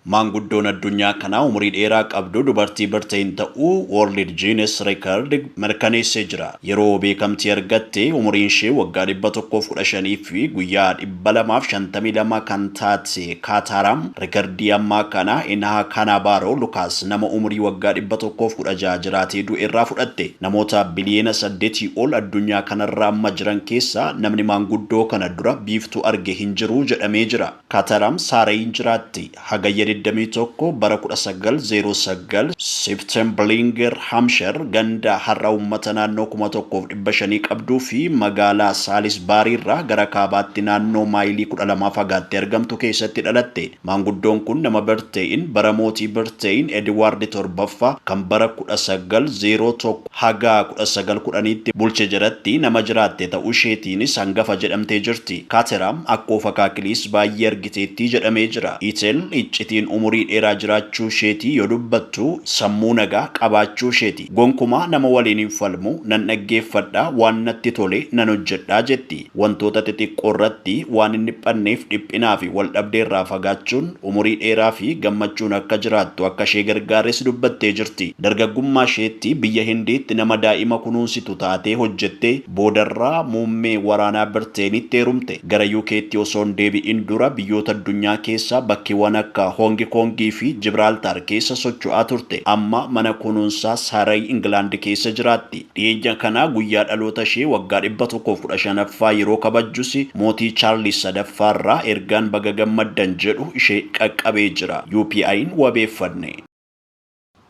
Maanguddoon addunyaa kanaa umurii dheeraa qabdu dubartii Birteen ta'uu World Guinness Record mirkaneessee jira. Yeroo beekamtii argatte umuriin ishee waggaa 115 fi guyyaa 252 kan taate Kaataram rekordii ammaa kana Inha Kanabaaroo Lukaas nama umurii waggaa 116 jiraatee du'e irraa fudhatte. Namoota biliyeena 8 ol addunyaa kanarra amma jiran keessaa namni maanguddoo kana dura biiftuu arge hin jiru jedhamee jira. Kaataram saarayin jiraatti. Hagayya 21 bara 1909 Septemberlinger Hampshire ganda har'a uummata naannoo 1500 qabduu fi magaalaa Salisbury irraa gara kaabaatti naannoo maayilii 12 fagaattee argamtu keessatti dhalatte. Maanguddoon kun nama Birteen bara mootii Birteen Edward torbaffaa kan bara 1901 haga 1910tti bulche jedhatti nama jiraatte ta'uu isheetiinis hangafa jedhamtee jirti. Kaataram akkoofa kaakilis baay'ee argiteetti jedhamee jira. Itel iccitiin umurii dheeraa jiraachuu isheetii yoo dubbattu sammuu nagaa qabaachuu isheeti. Gonkumaa nama waliin hin falmu nan dhaggeeffadhaa waan natti tole nan hojjedhaa jetti. Wantoota xixiqqoo irratti waan hin dhiphanneef dhiphinaa fi wal dhabdee irraa fagaachuun umurii dheeraa fi gammachuun akka jiraattu akka ishee gargaares dubbattee jirti. Dargaggummaa isheetti biyya Hindiitti nama daa'ima kunuunsitu taatee hojjettee boodarraa muummee waraanaa Birteenitti heerumte. Gara UK'tti osoo hin deebi'in dura biyyoota addunyaa keessaa bakkeewwan akka Hong Kongii fi Gibraltar keessa socho'aa turte. Amma mana kunuunsaa Saray England keessa jiraatti. Dhiyeenya kana guyyaa dhaloota ishee waggaa 115ffaa yeroo kabajjus mootii Charles sadaffaarraa ergaan baga gammaddan jedhu ishee qaqqabee jira. UPI'n wabeeffanne.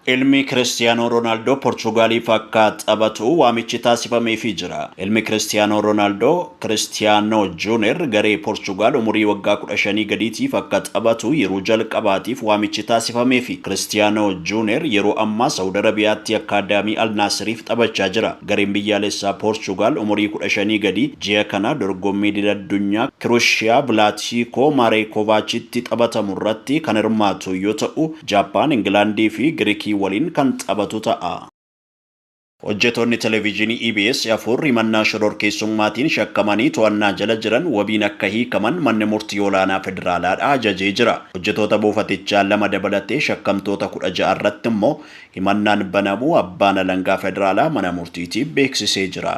Ilmi Cristiano Ronaldo Portugaaliif akka taphatu waamichi taasifameefii jira. Ilmi Cristiano Ronaldo Cristiano Junior garee Portugal umurii waggaa 15 gadiitiif akka taphatu yeroo jalqabaatiif waamichi taasifameefi. Cristiano Junior yeroo ammaa Saudi Arabiyaatti akaadaamii Al Nassriif taphachaa jira. Gareen biyyaalessaa Portugal umurii 15 gadi ji'a kana dorgommii addunyaa Croatia Blatiko Marekovachitti taphatamu irratti kan hirmaatu yoo ta'u, Japan, England fi Greek waliin kan taphatu ta'a. Hojjettoonni televiizyinii EBS afur himannaa shororkeessummaatiin shakkamanii to'annaa jala jiran wabiin akka hiikaman manni murtii olaanaa federaalaadhaa ajajee jira. Hojjettoota buufatichaa 2 dabalatee shakkamtoota 16 irratti immoo himannaan banamuu abbaan alangaa federaalaa mana murtiitiif beeksisee jira.